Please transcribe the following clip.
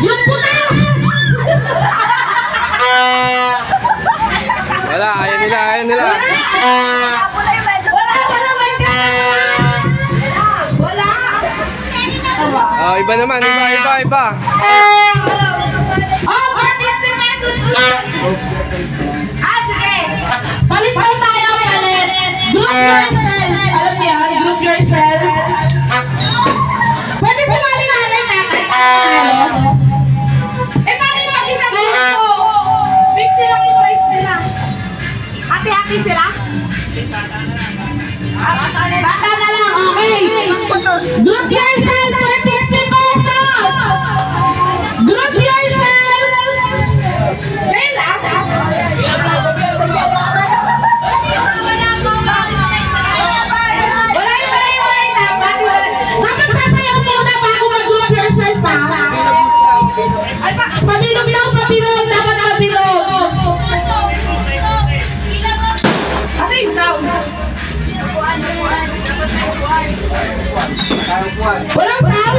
Yung putas! Wala, ayaw nila, ayaw nila. Wala! Oh, iba naman, iba. Oh, 40 pesos! Sige! Palit tayo, palit! Group yourself! Alam niyo yan? Group yourself? Pwede sumali nanay natin. Paano yung mag-isang grupo? 50 lang yung price nila. Hati-hati sila? Bata na lang, okay. Group yourself for 50 pesos! Group yourself! Ngayon lang? Dapat sasayaw muna bago mag-group yourself, ha? Pabilog lang, pabilog. Dapat pabilog. Ano yung sounds? Walang sound?